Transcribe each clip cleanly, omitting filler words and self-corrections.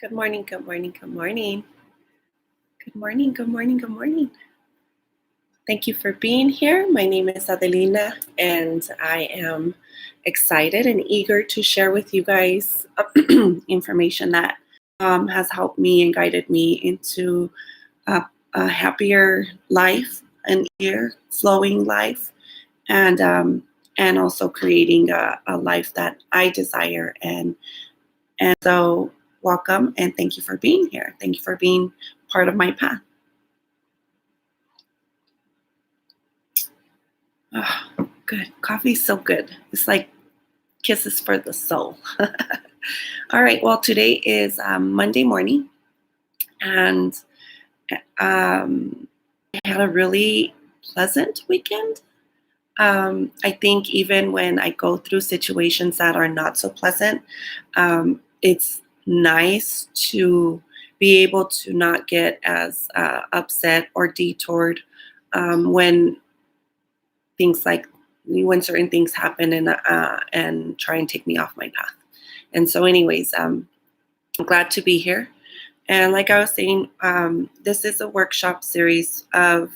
Good morning, good morning, good morning. Good morning, good morning, good morning. Thank you for being here. My name is Adelina, and I am excited and eager to share with you guys information that has helped me and guided me into a happier life, an easier flowing life, and also creating a life that I desire. And so, welcome and thank you for being here. Thank you for being part of my path. Oh, good. Coffee's so good. It's like kisses for the soul. All right. Well, today is Monday morning, and I had a really pleasant weekend. I think even when I go through situations that are not so pleasant, it's nice to be able to not get as upset or detoured when things like when certain things happen and try and take me off my path. And so, anyways, I'm glad to be here. And like I was saying, this is a workshop series of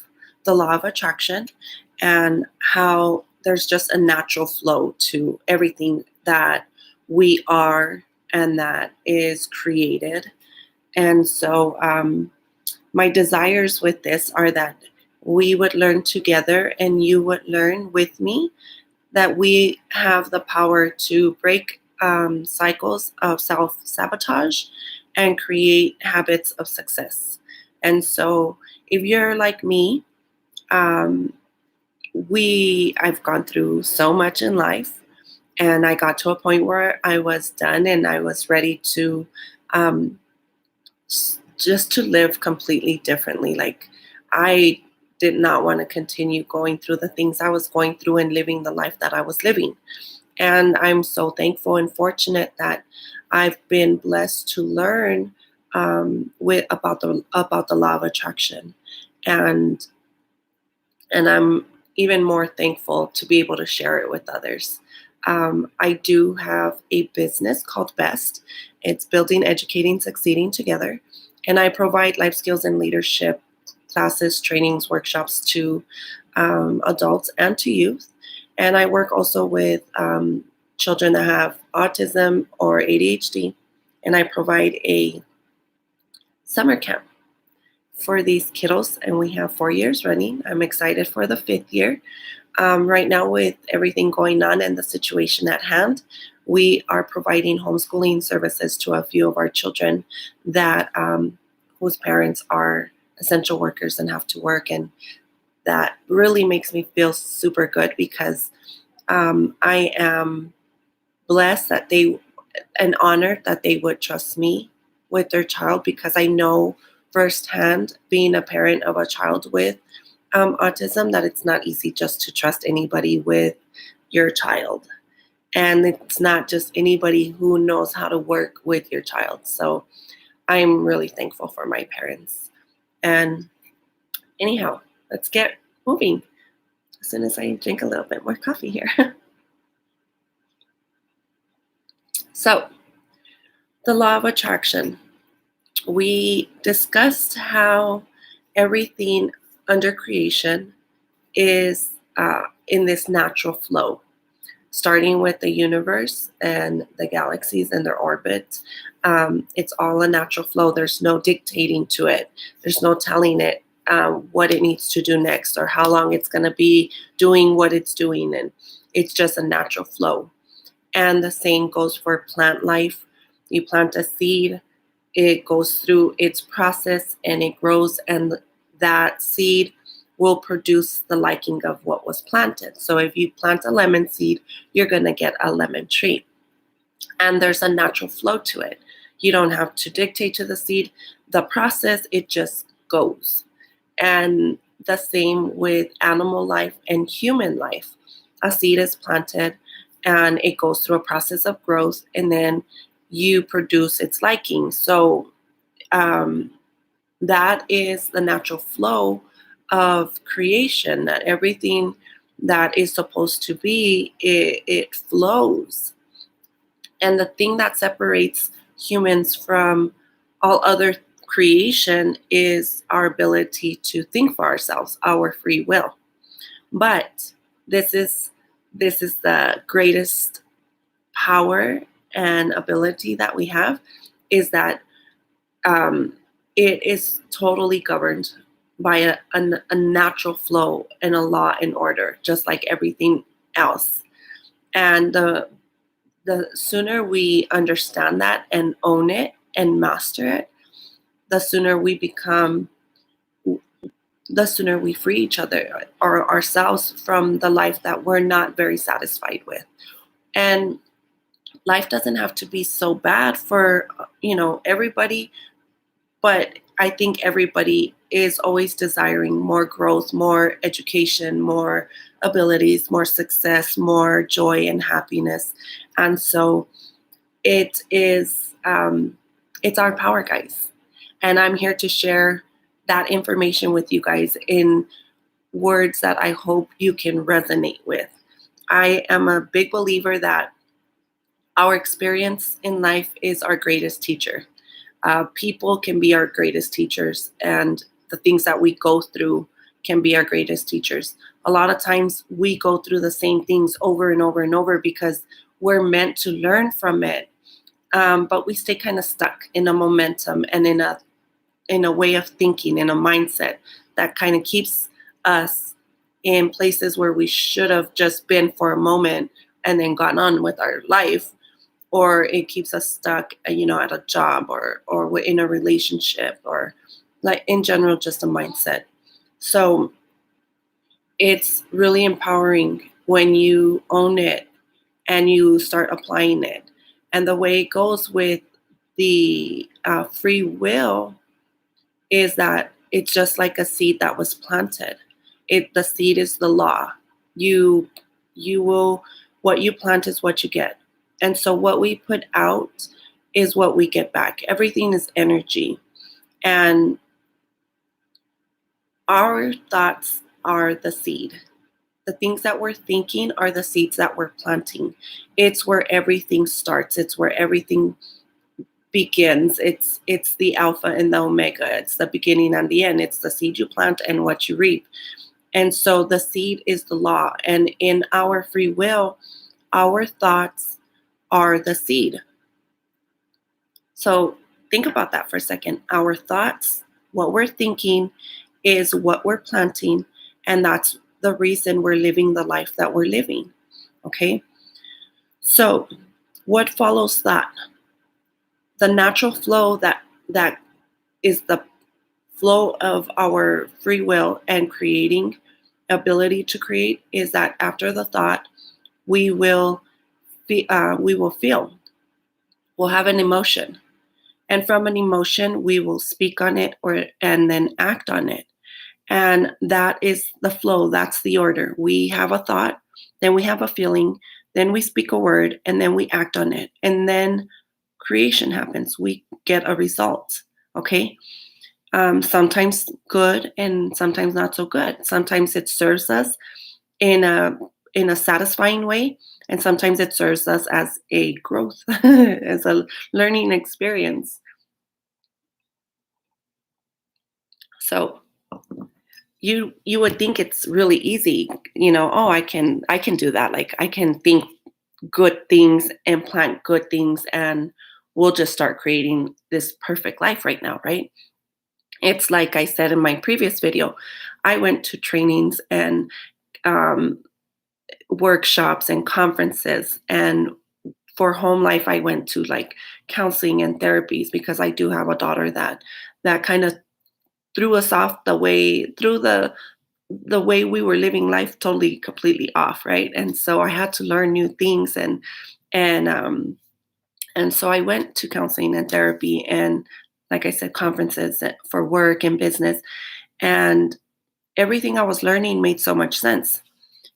the law of attraction and how there's just a natural flow to everything that we are and that is created. And so, my desires with this are that we would learn together and you would learn with me, that we have the power to break cycles of self sabotage and create habits of success. And so, if you're like me, um, I've gone through so much in life, and I got to a point where I was done and I was ready to um, just to live completely differently. Like, I did not want to continue going through the things I was going through and living the life that I was living. And I'm so thankful and fortunate that I've been blessed to learn about the law of attraction, and and I'm even more thankful to be able to share it with others. I do have a business called Best. It's building, educating, succeeding together, and I provide life skills and leadership classes, trainings, workshops to adults and to youth. And I work also with children that have autism or ADHD, and I provide a summer camp for these kiddos, and we have 4 years running. I'm excited for the fifth year. Right now, with everything going on and the situation at hand, we are providing homeschooling services to a few of our children that whose parents are essential workers and have to work, and that really makes me feel super good because I am blessed that they and honored that they would trust me with their child, because I know firsthand, being a parent of a child with autism, that it's not easy just to trust anybody with your child. And it's not just anybody who knows how to work with your child. So I'm really thankful for my parents. And anyhow, let's get moving as soon as I drink a little bit more coffee here. So, the law of attraction. We discussed how everything under creation is in this natural flow, starting with the universe and the galaxies and their orbits. It's all a natural flow. There's no dictating to it. There's no telling it what it needs to do next or how long it's going to be doing what it's doing. And it's just a natural flow. And the same goes for plant life. You plant a seed, it goes through its process and it grows, and that seed will produce the liking of what was planted. So if you plant a lemon seed, you're going to get a lemon tree. And there's a natural flow to it. You don't have to dictate to the seed. The process, it just goes. And the same with animal life and human life. A seed is planted and it goes through a process of growth, and then you produce its liking. So that is the natural flow of creation, that everything that is supposed to be, it flows. And the thing that separates humans from all other creation is our ability to think for ourselves, our free will. But this is this is the greatest power and ability that we have, is that um, it is totally governed by a natural flow and a law and order, just like everything else. And the sooner we understand that and own it and master it, the sooner we become, the sooner we free each other or ourselves from the life that we're not very satisfied with. And life doesn't have to be so bad for, everybody, but I think everybody is always desiring more growth, more education, more abilities, more success, more joy and happiness. And so it is, it's our power, guys. And I'm here to share that information with you guys in words that I hope you can resonate with. I am a big believer that our experience in life is our greatest teacher. People can be our greatest teachers, and the things that we go through can be our greatest teachers. A lot of times we go through the same things over and over and over because we're meant to learn from it. But we stay kind of stuck in a momentum and in a way of thinking, in a mindset that kind of keeps us in places where we should have just been for a moment and then gone on with our life, or it keeps us stuck, at a job, or we're in a relationship, or like in general, just a mindset. So it's really empowering when you own it and you start applying it. And the way it goes with the free will is that it's just like a seed that was planted. The seed is the law. You will, what you plant is what you get. And so what we put out is what we get back. Everything is energy. And our thoughts are the seed. The things that we're thinking are the seeds that we're planting. It's where everything starts. It's where everything begins. It's the alpha and the omega. It's the beginning and the end. It's the seed you plant and what you reap. And so the seed is the law. And in our free will, our thoughts are the seed. So think about that for a second. Our thoughts, what we're thinking, is what we're planting. And that's the reason we're living the life that we're living. Okay? So what follows that? The natural flow that is the flow of our free will and creating ability to create is that after the thought, we will feel. We'll have an emotion. And from an emotion, we will speak on it and then act on it. And that is the flow. That's the order. We have a thought, then we have a feeling, then we speak a word, and then we act on it. And then creation happens. We get a result. Okay. Sometimes good and sometimes not so good. Sometimes it serves us in a satisfying way, and sometimes it serves us as a growth, as a learning experience. So you would think it's really easy, oh, I can do that. Like I can think good things and plant good things, and we'll just start creating this perfect life right now, right? It's like I said in my previous video, I went to trainings and um, workshops and conferences, and for home life I went to like counseling and therapies because I do have a daughter that kind of threw us off the way we were living life, totally completely off, right? And so I had to learn new things, and and so I went to counseling and therapy and, like I said, conferences for work and business, and everything I was learning made so much sense.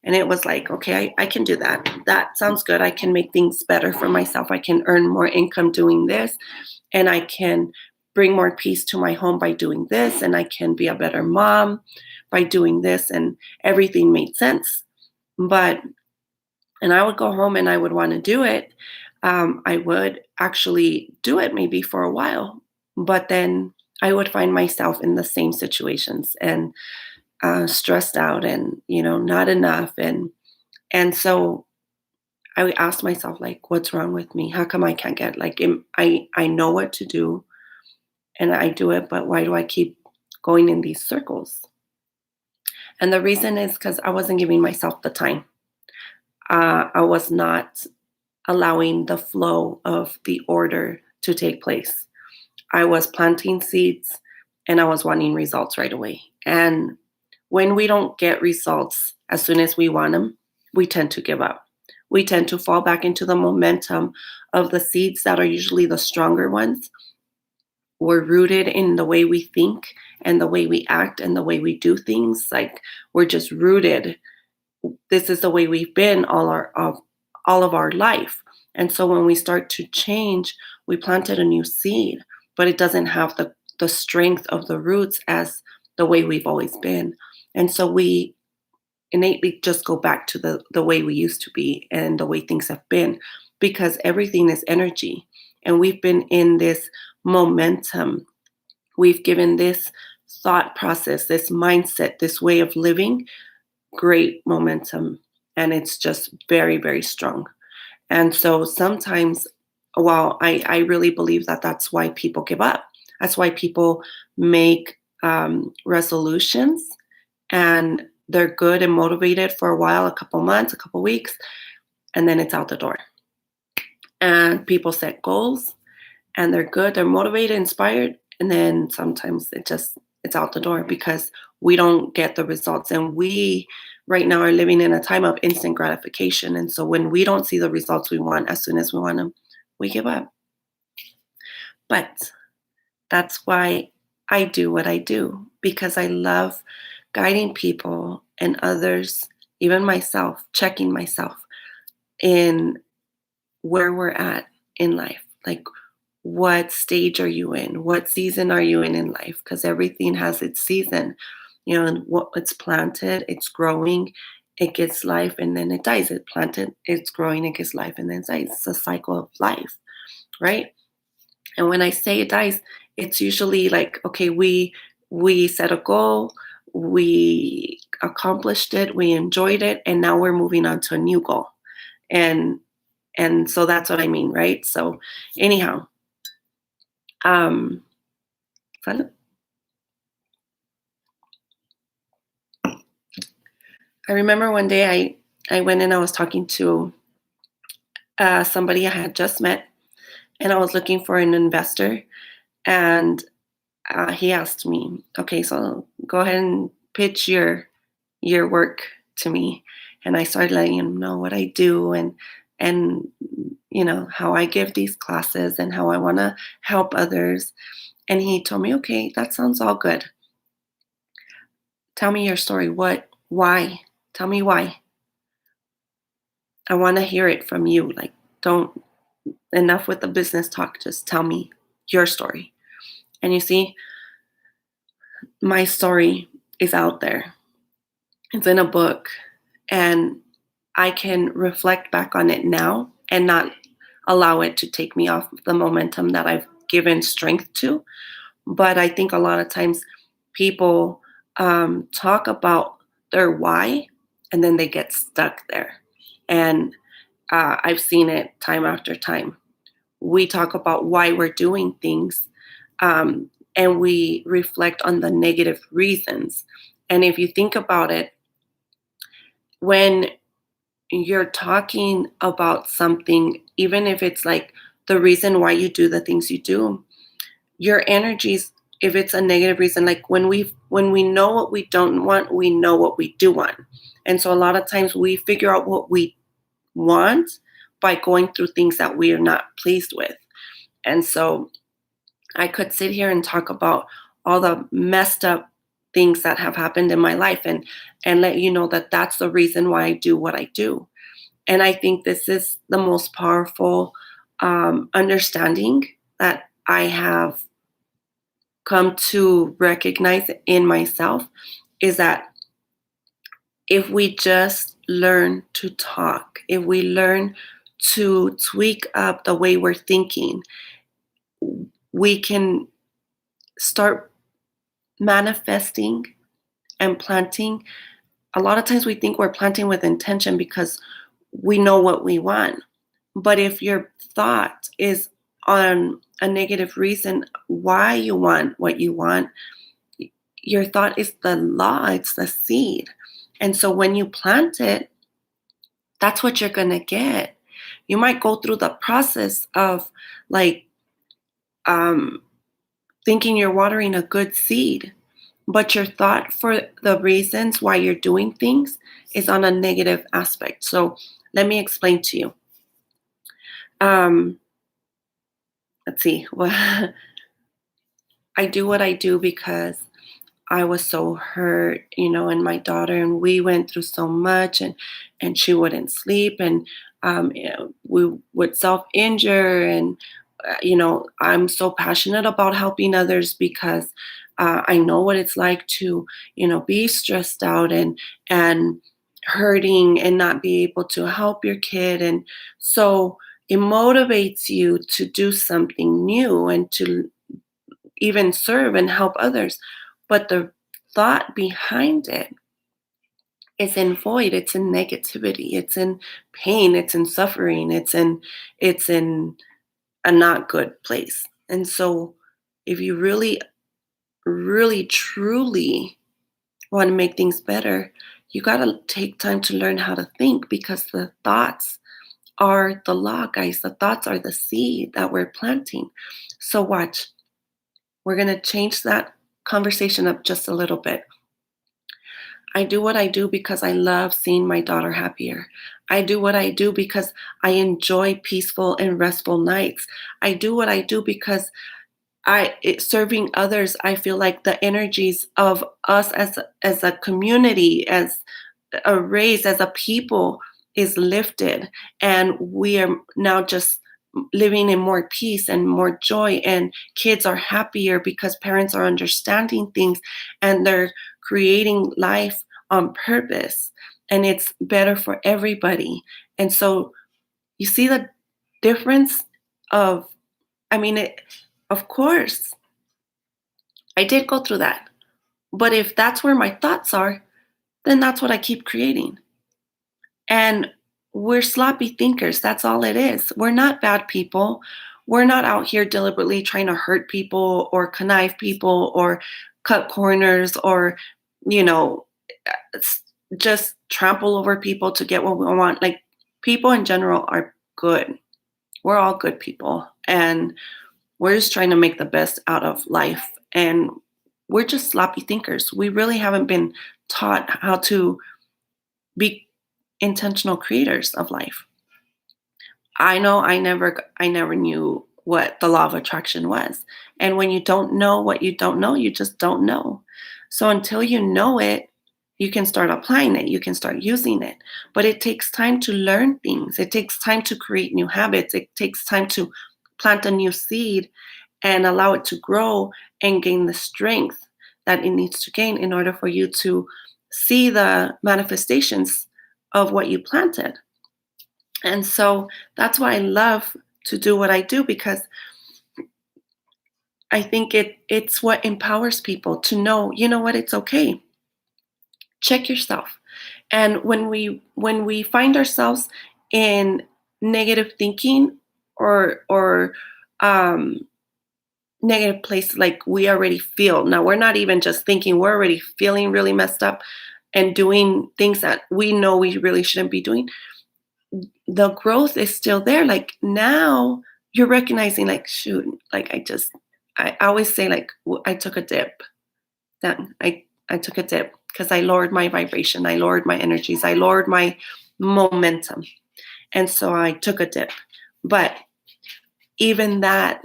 And it was like, okay, I can do that. That sounds good. I can make things better for myself. I can earn more income doing this, and I can bring more peace to my home by doing this, and I can be a better mom by doing this, and everything made sense. But and I would go home and I would want to do it. I would actually do it maybe for a while, But then I would find myself in the same situations and stressed out and not enough and so I asked myself, like, what's wrong with me? How come I can't get like I know what to do and I do it, but why do I keep going in these circles? And the reason is because I wasn't giving myself the time. I was not allowing the flow of the order to take place. I was planting seeds and I was wanting results right away. And when we don't get results as soon as we want them, we tend to give up. We tend to fall back into the momentum of the seeds that are usually the stronger ones. We're rooted in the way we think and the way we act and the way we do things. Like we're just rooted. This is the way we've been all of our life. And so when we start to change, we planted a new seed, but it doesn't have the strength of the roots as the way we've always been. And so we innately just go back to the way we used to be and the way things have been because everything is energy. And we've been in this momentum. We've given this thought process, this mindset, this way of living great momentum. And it's just very, very strong. And so sometimes, well, I really believe that that's why people give up. That's why people make resolutions and they're good and motivated for a while, a couple months, a couple weeks, and then it's out the door. And people set goals and they're good, they're motivated, inspired, and then sometimes it's out the door because we don't get the results. And we right now are living in a time of instant gratification. And so when we don't see the results we want as soon as we want them, we give up. But that's why I do what I do because I love guiding people and others, even myself, checking myself in where we're at in life. Like, what stage are you in? What season are you in life? Because everything has its season. And what it's planted, it's growing, it gets life, and then it dies. It planted, it's growing, it gets life, and then it dies. It's a cycle of life, right? And when I say it dies, it's usually like, okay, we set a goal, we accomplished it, we enjoyed it, and now we're moving on to a new goal. And and so that's what I mean, right? So anyhow, um fun- I remember one day I went and I was talking to somebody I had just met, and I was looking for an investor, and he asked me, "Okay, so go ahead and pitch your work to me." And I started letting him know what I do and how I give these classes and how I want to help others. And he told me, "Okay, that sounds all good. Tell me your story. What? Why? Tell me why. I want to hear it from you. Like, don't enough with the business talk. Just tell me your story." And you see, my story is out there. It's in a book, and I can reflect back on it now and not allow it to take me off the momentum that I've given strength to. But I think a lot of times people talk about their why and then they get stuck there. And I've seen it time after time. We talk about why we're doing things and we reflect on the negative reasons. And if you think about it, when you're talking about something, even if it's like the reason why you do the things you do, your energies, if it's a negative reason, like when we know what we don't want, we know what we do want. And so a lot of times we figure out what we want by going through things that we are not pleased with. And so I could sit here and talk about all the messed up things that have happened in my life and let you know that that's the reason why I do what I do. And I think this is the most powerful understanding that I have come to recognize in myself is that if we just learn to talk, if we learn to tweak up the way we're thinking, we can start manifesting and planting, a lot of times we think we're planting with intention because we know what we want. But if your thought is on a negative reason why you want what you want, your thought is the law, it's the seed. And so when you plant it, that's what you're going to get. You might go through the process of like um, thinking you're watering a good seed, but your thought for the reasons why you're doing things is on a negative aspect. So let me explain to you. Um, let's see. Well, I do what I do because I was so hurt, and my daughter, and we went through so much, and she wouldn't sleep, and we would self injure, and I'm so passionate about helping others because I know what it's like to be stressed out and hurting and not be able to help your kid, and so it motivates you to do something new and to even serve and help others. But the thought behind it is in void, it's in negativity, it's in pain, it's in suffering, it's in a not good place. And so if you really, really, truly want to make things better, you got to take time to learn how to think, because the thoughts are the law, guys. The thoughts are the seed that we're planting. So watch. We're going to change that conversation up just a little bit. I do what I do because I love seeing my daughter happier. I do what I do because I enjoy peaceful and restful nights. I do what I do because serving others, I feel like the energies of us as a community, as a race, as a people is lifted, and we are now just living in more peace and more joy, and kids are happier because parents are understanding things and they're creating life on purpose, and it's better for everybody. And so you see the difference of, I mean, of course I did go through that, but if that's where my thoughts are, then that's what I keep creating. And we're sloppy thinkers. That's all it is. We're not bad people. We're not out here deliberately trying to hurt people or connive people or cut corners or, you know, just trample over people to get what we want. Like, people in general are good. We're all good people. And we're just trying to make the best out of life. And we're just sloppy thinkers. We really haven't been taught how to be intentional creators of life. I know I never knew what the law of attraction was. And when you don't know what you don't know, you just don't know. So until you know it, you can start applying it, you can start using it. But it takes time to learn things. It takes time to create new habits. It takes time to plant a new seed and allow it to grow and gain the strength that it needs to gain in order for you to see the manifestations of what you planted. And so that's why I love to do what I do, because I think it's what empowers people to know, you know what, it's okay. Check yourself. And when we find ourselves in negative thinking or um negative place, like we already feel. Now we're not even just thinking, we're already feeling really messed up and doing things that we know we really shouldn't be doing. The growth is still there. Like, now you're recognizing, like, shoot, like I always say, like, I took a dip. That I took a dip because I lowered my vibration, I lowered my energies, I lowered my momentum. And so I took a dip. But even that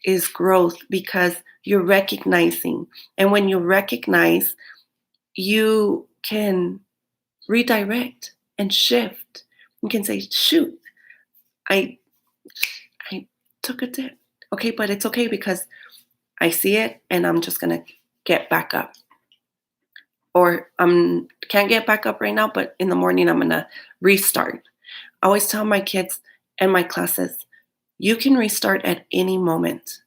is growth, because you're recognizing. And when you recognize, you can redirect and shift. You can say, shoot, I I took a dip. Okay, but it's okay because I see it and I'm just gonna get back up. Or can't get back up right now, but in the morning I'm gonna restart. I always tell my kids and my classes, you can restart at any moment.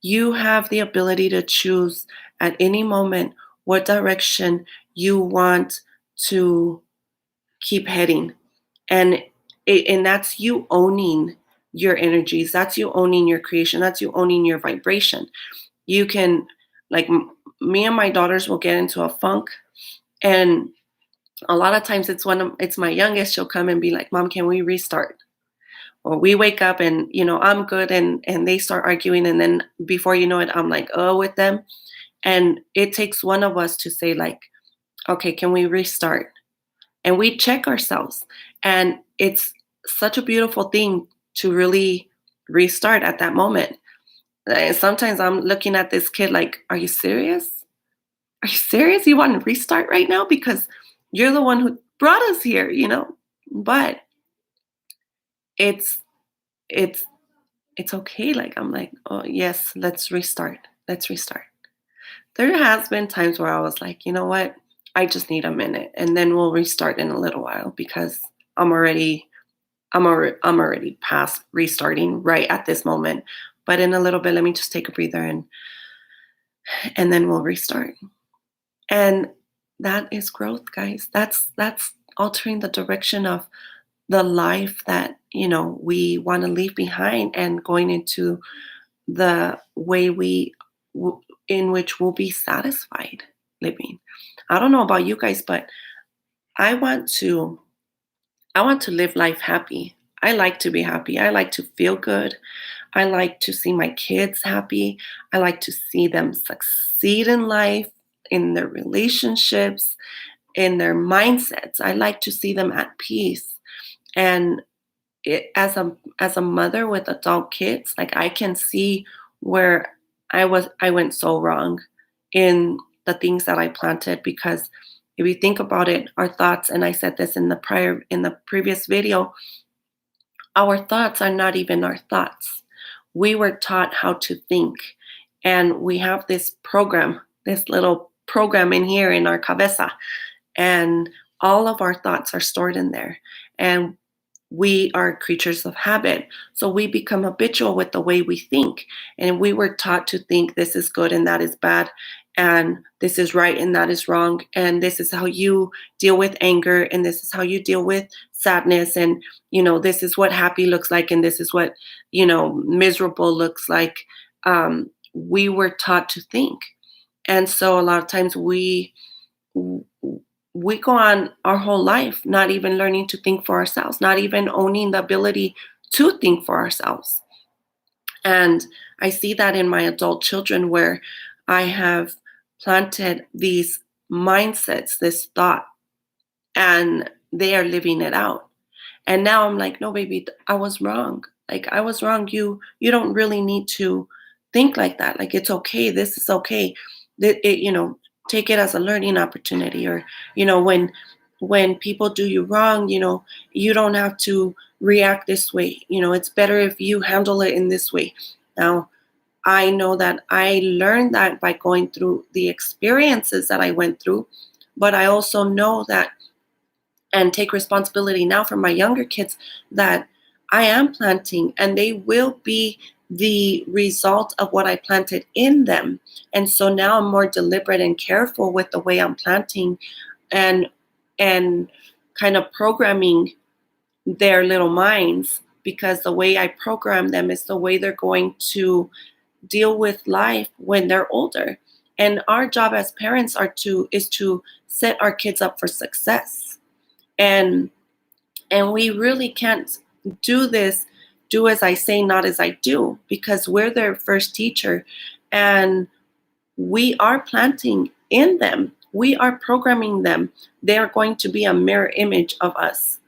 You have the ability to choose at any moment what direction you want to keep heading. And and that's you owning your energies. That's you owning your creation. That's you owning your vibration. You can, like, me and my daughters will get into a funk, and a lot of times it's my youngest. She'll come and be like, "Mom, can we restart?" Or we wake up and I'm good, and they start arguing, and then before you know it, I'm like, oh, with them. And it takes one of us to say, like, okay, can we restart? And we check ourselves. And it's such a beautiful thing to really restart at that moment. And sometimes I'm looking at this kid like, are you serious? Are you serious? You want to restart right now? Because you're the one who brought us here. But it's it's it's okay. Like, I'm like, oh yes, let's restart. Let's restart. There has been times where I was like, you know what? I just need a minute, and then we'll restart in a little while because I'm already I'm already past restarting right at this moment. But in a little bit, let me just take a breather, and then we'll restart. And that is growth, guys. That's altering the direction of the life that we want to leave behind, and going into the way in which we'll be satisfied living. I don't know about you guys, but I want to I want to live life happy. I like to be happy. I like to feel good. I like to see my kids happy. I like to see them succeed in life, in their relationships, in their mindsets. I like to see them at peace. And as a mother with adult kids, like, I can see where I went so wrong in the things that I planted. Because if you think about it, our thoughts, and I said this in the previous video, our thoughts are not even our thoughts. We were taught how to think, and we have this little program in here in our cabeza, and all of our thoughts are stored in there. And we are creatures of habit. So we become habitual with the way we think. And we were taught to think this is good and that is bad, and this is right and that is wrong. And this is how you deal with anger, and this is how you deal with sadness. And, this is what happy looks like, and this is what, miserable looks like. We were taught to think. And so a lot of times we go on our whole life not even learning to think for ourselves, not even owning the ability to think for ourselves. And I see that in my adult children, where I have planted these mindsets, this thought, and they are living it out. And now I'm like, no, baby, I was wrong. Like, I was wrong. You don't really need to think like that. Like, it's okay. This is okay. Take it as a learning opportunity. Or, when people do you wrong, you don't have to react this way. It's better if you handle it in this way. Now, I know that I learned that by going through the experiences that I went through, but I also know that, and take responsibility now for my younger kids, that I am planting, and they will be the result of what I planted in them. And so now I'm more deliberate and careful with the way I'm planting, and and kind of programming their little minds, because the way I program them is the way they're going to deal with life when they're older. And our job as parents is to set our kids up for success. And we really can't do this, do as I say, not as I do, because we're their first teacher, and we are planting in them. We are programming them. They are going to be a mirror image of us.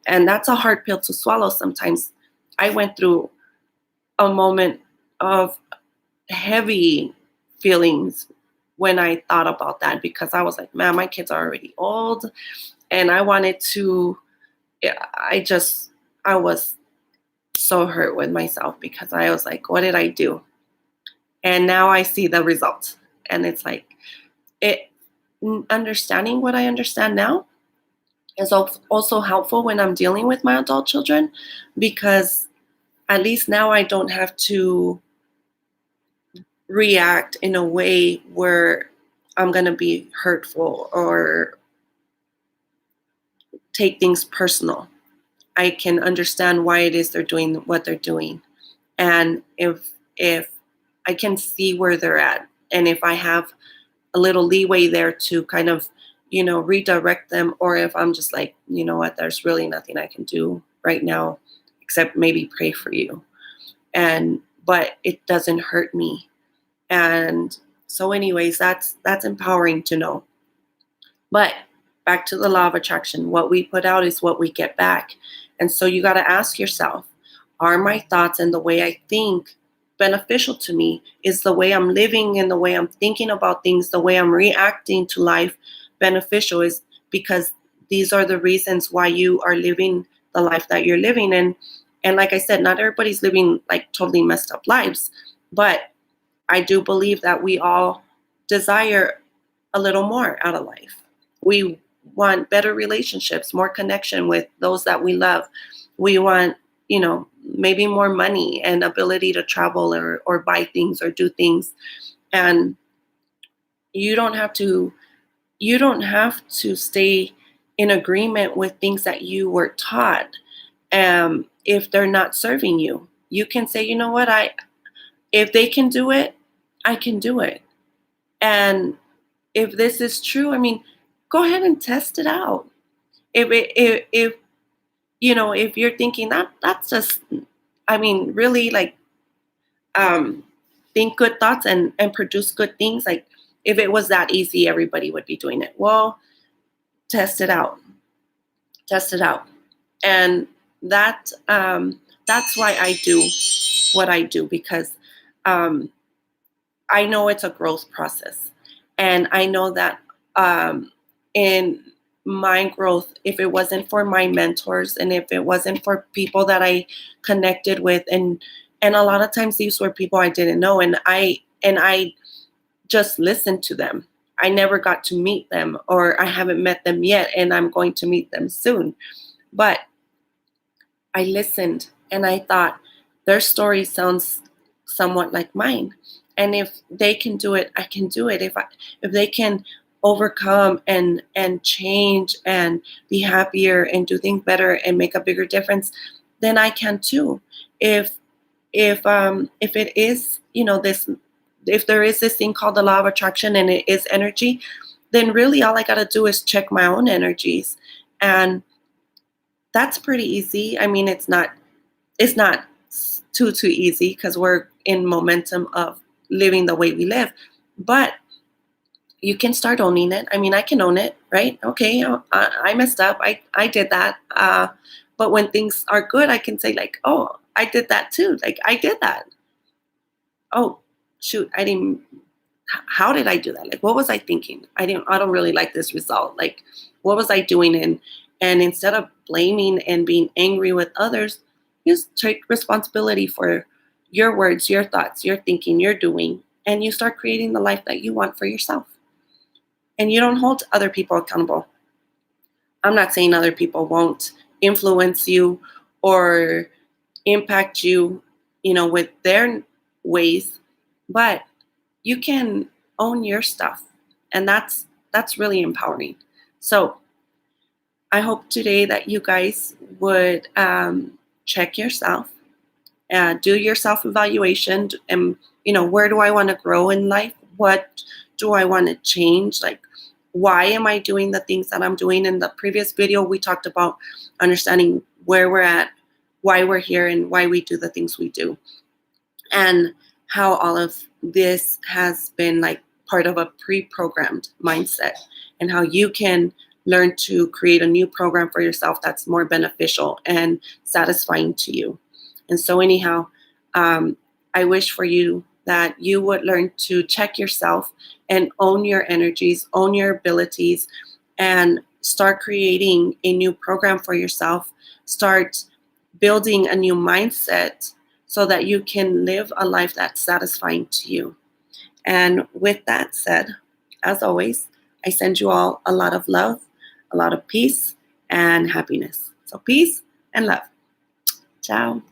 And that's a hard pill to swallow sometimes. I went through a moment of heavy feelings when I thought about that, because I was like, man, my kids are already old, and I wanted to, I was so hurt with myself, because I was like, what did I do? And now I see the result. And it's like, it understanding what I understand now is also helpful when I'm dealing with my adult children, because at least now I don't have to react in a way where I'm going to be hurtful or take things personal. I can understand why it is they're doing what they're doing. And if I can see where they're at, and if I have a little leeway there to kind of, redirect them, or if I'm just like, you know what, there's really nothing I can do right now except maybe pray for you. But it doesn't hurt me. And so anyways, that's empowering to know. But back to the law of attraction, what we put out is what we get back. And so you got to ask yourself, are my thoughts and the way I think beneficial to me? Is the way I'm living and the way I'm thinking about things, the way I'm reacting to life beneficial? Is because these are the reasons why you are living the life that you're living. And like I said, not everybody's living like totally messed up lives, but I do believe that we all desire a little more out of life. We want better relationships, more connection with those that we love. We want, maybe more money and ability to travel or buy things or do things. And you don't have to stay in agreement with things that you were taught. If they're not serving you, you can say, you know what, if they can do it, I can do it. And if this is true, I mean, go ahead and test it out. If you're thinking that's just, I mean, really like, um, think good thoughts and produce good things. Like if it was that easy, everybody would be doing it. Well, test it out. Test it out. And that's why I do what I do, because um, I know it's a growth process. And I know that in my growth, if it wasn't for my mentors and if it wasn't for people that I connected with, and a lot of times these were people I didn't know, and I just listened to them. I never got to meet them, or I haven't met them yet, and I'm going to meet them soon. But I listened and I thought their story sounds somewhat like mine. And if they can do it, I can do it. If they can overcome and change and be happier and do things better and make a bigger difference, then I can too. If if it is, this, if there is this thing called the law of attraction and it is energy, then really all I got to do is check my own energies. And that's pretty easy. I mean, it's not too easy because we're in momentum of living the way we live, but you can start owning it. I mean, I can own it, right? Okay, I messed up. I did that. But when things are good, I can say like, oh, I did that too. Like I did that. Oh, shoot, I didn't. How did I do that? Like, what was I thinking? I don't really like this result. Like, what was I doing? And instead of blaming and being angry with others, just take responsibility for your words, your thoughts, your thinking, your doing, and you start creating the life that you want for yourself. And you don't hold other people accountable. I'm not saying other people won't influence you or impact you, with their ways, but you can own your stuff, and that's really empowering. So I hope today that you guys would check yourself, do your self evaluation, and where do I want to grow in life? What do I want to change? Like, why am I doing the things that I'm doing? In the previous video, we talked about understanding where we're at, why we're here, and why we do the things we do, and how all of this has been like part of a pre-programmed mindset, and how you can learn to create a new program for yourself that's more beneficial and satisfying to you. And so anyhow, I wish for you that you would learn to check yourself and own your energies, own your abilities, and start creating a new program for yourself. Start building a new mindset so that you can live a life that's satisfying to you. And with that said, as always, I send you all a lot of love, a lot of peace, and happiness. So peace and love. Ciao.